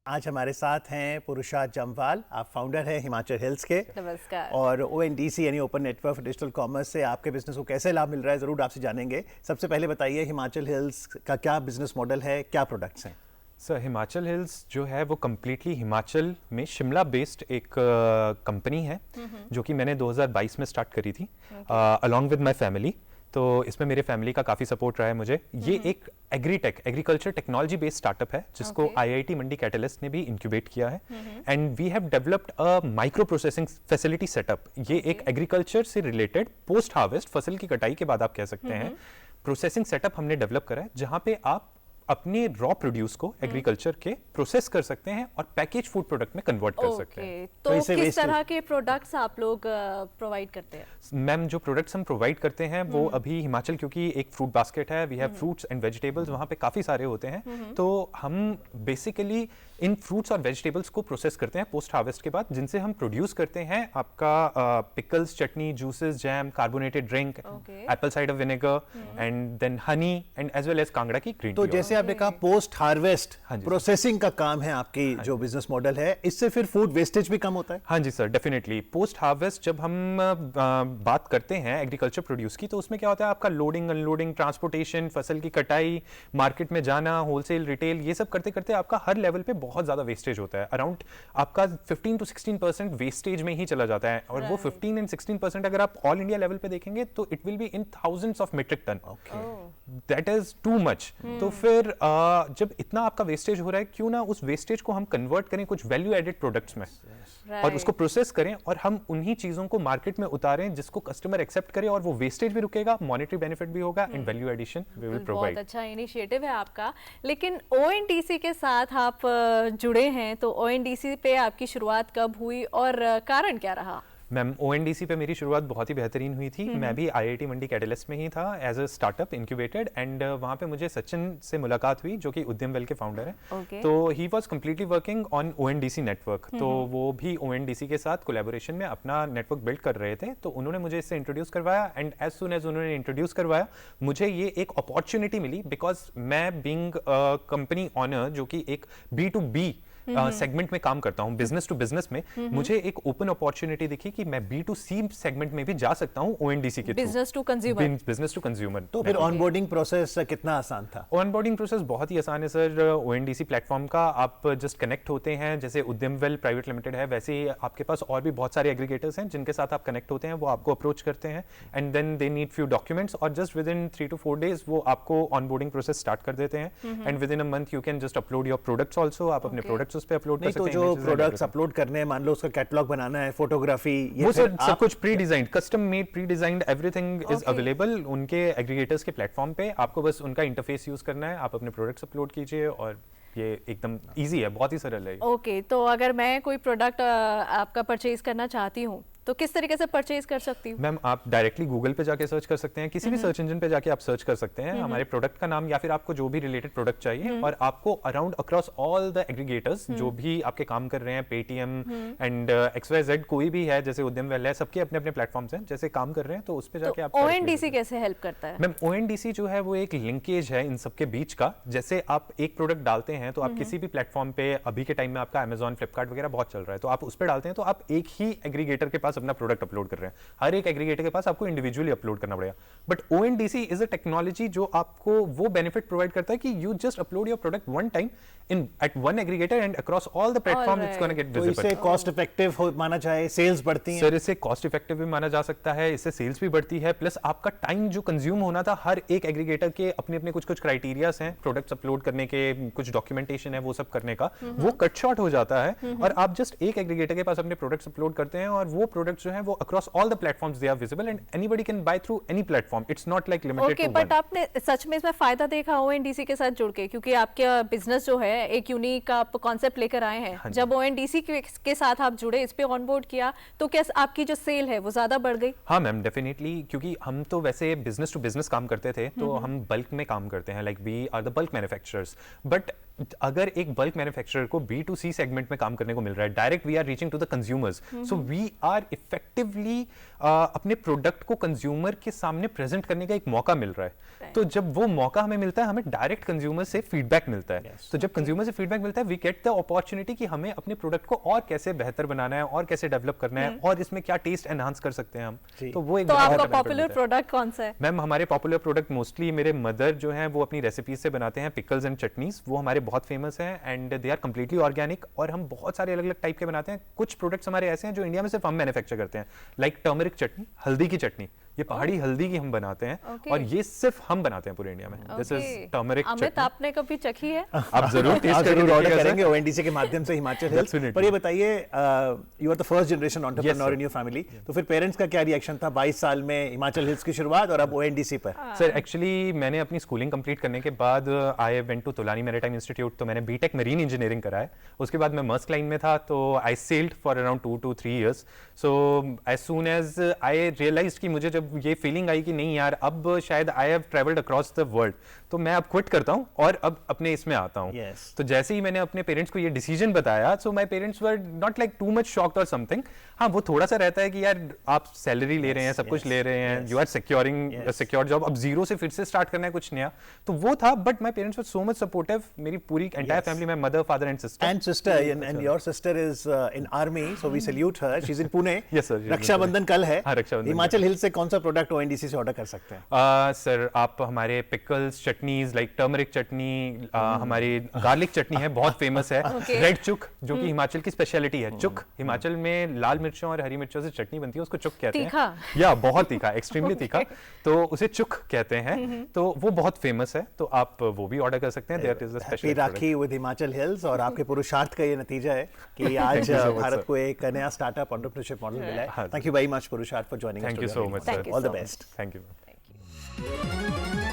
आज हमारे साथ हैं पुरुषा जम्वाल। आप फाउंडर हैं हिमाचल हिल्स के। नमस्कार। और ओएनडीसी यानी open network for digital commerce से आपके बिजनेस को कैसे लाभ मिल रहा है, ज़रूर आपसे जानेंगे। सबसे पहले बताइए, हिमाचल हिल्स का क्या बिजनेस मॉडल है, क्या प्रोडक्ट्स हैं? सर, हिमाचल हिल्स जो है वो कम्प्लीटली हिमाचल में शिमला बेस्ड एक कंपनी है जो कि मैंने 2022 में स्टार्ट करी थी अलॉन्ग विद माय फैमिली। तो इसमें मेरे फैमिली का काफ़ी सपोर्ट रहा है मुझे। ये एक एग्रीकल्चर टेक्नोलॉजी बेस्ड स्टार्टअप है जिसको आईआईटी मंडी कैटलिस्ट ने भी इंक्यूबेट किया है। And we have developed a micro processing facility setup. ये एक एग्रीकल्चर से रिलेटेड पोस्ट हार्वेस्ट, फसल की कटाई के बाद आप कह सकते हैं, प्रोसेसिंग सेटअप हमने डेवलप करा है जहाँ पे आप अपने रॉ प्रोड्यूस को एग्रीकल्चर के प्रोसेस कर सकते हैं और पैकेज फूड प्रोडक्ट में कन्वर्ट कर सकते हैं। तो किस तरह के प्रोडक्ट्स आप लोग प्रोवाइड करते हैं? मैम, जो प्रोडक्ट्स हम प्रोवाइड करते हैं वो अभी हिमाचल, क्योंकि एक फ्रूट बास्केट है, we have fruits and vegetables, वहाँ पे काफ़ी सारे होते हैं। तो हम बेसिकली इन फ्रूट्स और वेजिटेबल्स को प्रोसेस करते हैं पोस्ट हार्वेस्ट के बाद, जिनसे हम प्रोड्यूस करते हैं आपका pickles, chutney, juices, jam, carbonated drink, apple cider vinegar and then honey and as well as Kangra की ग्रीन टी। तो जैसे आपने कहा पोस्ट हार्वेस्ट प्रोसेसिंग का काम है आपकी जो बिजनेस मॉडल है, इससे फिर फूड वेस्टेज भी कम होता है? हाँ जी सर, डेफिनेटली। पोस्ट हार्वेस्ट जब हम बात करते हैं एग्रीकल्चर प्रोड्यूस की, तो उसमें क्या होता है, आपका लोडिंग, अनलोडिंग, ट्रांसपोर्टेशन, फसल की कटाई, मार्केट में जाना, होलसेल, रिटेल, ये सब करते करते आपका हर लेवल पे बहुत ज्यादा वेस्टेज होता है। अराउंड आपका 15 to 16% वेस्टेज में ही चला जाता है। और वो 15 and 16% अगर आप ऑल इंडिया लेवल पे देखेंगे तो it will be in thousands of metric ton. That is too much. तो फिर जब इतना आपका वेस्टेज हो रहा है, क्यों ना उस वेस्टेज को हम कन्वर्ट करें कुछ वैल्यू एडेड प्रोडक्ट्स में और उसको प्रोसेस करें और हम उन्हीं चीजों को मार्केट में उतारें जिसको कस्टमर एक्सेप्ट करे, और वो वेस्टेज भी रुकेगा, मॉनेटरी बेनिफिट भी होगा and value addition we will provide. बहुत अच्छा इनिशिएटिव है आपका। लेकिन ओएनडीसी के साथ आप जुड़े हैं, तो ओएनडीसी पे आपकी शुरुआत कब हुई और कारण क्या रहा? मैम, ओएनडीसी पे मेरी शुरुआत बहुत ही बेहतरीन हुई थी। मैं भी आईआईटी मंडी कैटलिस्ट में ही था as a startup incubated, and वहाँ पे मुझे सचिन से मुलाकात हुई जो कि उद्यम वेल के फाउंडर हैं। तो he was completely working on ONDC network. तो वो भी ओएनडीसी के साथ कोलैबोरेशन में अपना नेटवर्क बिल्ड कर रहे थे। तो उन्होंने मुझे इससे इंट्रोड्यूस करवाया, एंड एज सुन एज उन्होंने इंट्रोड्यूस करवाया, मुझे ये एक अपॉर्चुनिटी मिली, बिकॉज मैं बीइंग कंपनी ऑनर जो कि एक B2B सेगमेंट में काम करता हूं, बिजनेस टू बिजनेस में, मुझे एक ओपन अपॉर्चुनिटी दिखी कि मैं B2C सेगमेंट में भी जा सकता हूं ओएनडीसी के थ्रू, बिजनेस टू कंज्यूमर। तो फिर ऑनबोर्डिंग प्रोसेस कितना आसान था? ऑनबोर्डिंग प्रोसेस बहुत ही आसान है सर। ओएनडीसी प्लेटफॉर्म का आप जस्ट कनेक्ट होते हैं, जैसे उद्यम वेल प्राइवेट लिमिटेड है, वैसे ही आपके पास और भी बहुत सारे एग्रीगेटर्स हैं जिनके साथ आप कनेक्ट होते हैं। वो आपको अप्रोच करते हैं and then they need few documents, और just within 3 to 4 days वो आपको ऑनबोर्डिंग प्रोसेस स्टार्ट कर देते हैं। And with in a month you can just upload your products also. आप अपने प्रोडक्ट्स उस पे अपलोड कर सकते हैं। जो प्रोडक्ट्स अपलोड करने हैं, मान लो उसका कैटलॉग बनाना है, फोटोग्राफी, ये वो सब कुछ pre designed, custom made, pre designed, everything is available उनके एग्रीगेटर्स के प्लेटफॉर्म पे। आपको बस उनका इंटरफेस यूज करना है, आप अपने प्रोडक्ट्स अपलोड कीजिए और ये एकदम इजी है, बहुत ही सरल है। ओके, तो अगर मैं कोई प्रोडक्ट आपका परचेज करना चाहती हूँ तो किस तरीके से परचेज कर सकती हूँ? मैम, आप डायरेक्टली गूगल पे जाके सर्च कर सकते हैं, किसी भी सर्च इंजन पे जाके आप सर्च कर सकते हैं हमारे प्रोडक्ट का नाम, या फिर आपको जो भी रिलेटेड प्रोडक्ट चाहिए, और आपको around across all the aggregators जो भी आपके काम कर रहे हैं, पेटीएम एंड XYZ, कोई भी है, जैसे उद्यम वेल है, सबके अपने अपने प्लेटफॉर्म्स हैं, जैसे काम कर रहे हैं, तो उस पे जाके आप। ओएनडीसी कैसे हेल्प करता है? मैम, ओएनडीसी जो है वो एक लिंकेज है इन सबके बीच का। जैसे आप एक प्रोडक्ट डालते हैं तो आप किसी भी प्लेटफॉर्म पे, अभी के टाइम में आपका अमेजॉन, फ्लिपकार्ट वगैरह बहुत चल रहा है, तो आप उस पे डालते हैं तो आप एक ही एग्रीगेटर के पास अपना प्रोडक्ट अपलोड कर रहे हैं। हर एक एग्रीगेटर के पास आपको इंडिविजुअली अपलोड करना पड़ेगा। But ONDC is a technology जो आपको वो बेनिफिट प्रोवाइड करता है कि you just upload your product one time in at one aggregator and across all the platform it's gonna get visible. तो इसे कॉस्ट इफेक्टिव माना जाए, सेल्स बढ़ती हैं? सर, इसे कॉस्ट इफेक्टिव भी माना जा सकता है, इससे सेल्स भी बढ़ती है, प्लस आपका टाइम जो कंज्यूम होना था, हर एक एग्रीगेटर के अपने अपने कुछ कुछ क्राइटेरियाज हैं प्रोडक्ट्स अपलोड करने के, कुछ डॉक्यूमेंटेशन है वो सब करने का, वो कट शॉर्ट हो जाता है। और आप जस्ट एक एग्रीगेटर के पास अपने प्रोडक्ट्स अपलोड करते हैं और वो प्रोडक्ट्स जो है वो across all the platforms they are visible and anybody can buy through any platform. It's not like limited to one. But आपने सच में इसमें फायदा देखा ओएनडीसी के साथ जुड़ के? क्योंकि आपका बिजनेस जो है एक यूनिक आप कॉन्सेप्ट लेकर आए हैं। जब ओएनडीसी के साथ आप जुड़े, इस पे ऑनबोर्ड किया, तो क्या आपकी जो सेल है वो ज्यादा बढ़ गई? हाँ मैम, डेफिनेटली, क्योंकि हम तो वैसे बिजनेस टू बिजनेस काम करते थे, तो हम बल्क में काम करते हैं, like we are the bulk manufacturers. But अगर एक बल्क मैन्युफैक्चरर को B2C सेगमेंट में काम करने को मिल रहा है, direct we are reaching to the consumers, so we are effectively अपने प्रोडक्ट को कंज्यूमर के सामने प्रेजेंट करने का एक मौका मिल रहा है। तो जब वो मौका हमें मिलता है, हमें डायरेक्ट कंज्यूमर से फीडबैक मिलता है। तो जब कंज्यूमर से फीडबैक मिलता है, वी गेट द अपॉर्चुनिटी कि हमें अपने प्रोडक्ट को और कैसे बेहतर बनाना है और कैसे डेवलप करना है और इसमें क्या टेस्ट एनहांस कर सकते हैं हम। तो वो एक तो बहुत आपका benefit पॉपुलर मिलता है। प्रोडक्ट कौन सा है? मैम हमारे पॉपुलर प्रोडक्ट मोस्टली मेरे मदर जो हैं वो अपनी रेसिपीज से बनाते हैं, पिकल्स एंड चटनीज, वो हमारे बहुत फेमस हैं and they are completely organic. और हम बहुत सारे अलग अलग टाइप के बनाते हैं। कुछ प्रोडक्ट्स हमारे ऐसे हैं जो इंडिया में सिर्फ हम मैन्युफैक्चर करते हैं, लाइक टर्मरिक चटनी, हल्दी की चटनी, ये पहाड़ी हल्दी की हम बनाते हैं और ये सिर्फ हम बनाते हैं पूरे इंडिया में। दिस इज टर्मरिक अमित, चटनी। आपने कभी चखी है? आप जरूर टेस्ट आप करके जरूर ऑर्डर देखिएगा सर। करेंगे ओएनडीसी के माध्यम से हिमाचल हिल्स। Definitely. पर ये बताइए, you are the first generation entrepreneur sir. In your family, तो फिर पेरेंट्स का क्या रिएक्शन था 22 साल में हिमाचल हिल्स की शुरुआत और अब ओएनडीसी पर? सर एक्चुअली मैंने अपनी स्कूलिंग कंप्लीट करने के बाद I went to Tolani maritime institute, तो मैंने बीटेक मरीन इंजीनियरिंग करा है। उसके बाद मैं मर्स्क लाइन में था, तो I sailed for around 2 to 3 years। So as soon as I realised कि मुझे जब ये फीलिंग आई कि नहीं यार अब शायद I have travelled across the world, तो मैं अब क्विट करता हूँ और अब अपने इसमें आता हूँ। Yes. तो जैसे ही मैंने अपने पेरेंट्स को ये डिसीजन बताया, so my parents were not like too much shocked और समथिंग। हाँ, वो थोड़ा सा रहता है कि यार आप सैलरी ले रहे हैं, सब कुछ ले रहे हैं, you are securing secure job, अब जीरो से फिर से स्टार्ट करना है कुछ नया, तो वो था। But my parents were so much supportive, मेरी पूरी entire family, my mother, father and sister. And sister, and your sister is in army, so we salute her. She's in Pune. Yes, sir. Rakshabandhan कल है। हाँ, Rakshabandhan Himachal hills से कौन सा product ONDC से order कर सकते हैं? सर आप हमारे पिकल्स, चटनीज लाइक टर्मरिक चटनी, हमारी गार्लिक चटनी है, बहुत फेमस है। रेड चुक जो कि हिमाचल की स्पेशलिटी है। चुक हिमाचल में लाल मिर्चों और हरी मिर्चों से चटनी बनती है, उसको चुक कहते हैं। तीखा? या बहुत तीखा, एक्सट्रीमली तीखा, तो उसे चुक कहते हैं। तो वो बहुत फेमस है, तो आप वो भी ऑर्डर कर सकते हैं। That is the happy special rakhi with Himachal hills. और आपके पुरुषार्थ का ये नतीजा है कि आज you so much, Bharat sir. को एक नया स्टार्टअप एंटरप्रेन्योरशिप मॉडल मिला है। थैंक यू वेरी मच पुरुषार्थ for joining us. Thank you so much Thank sir, you all the so much. Best. Thank you. Thank you.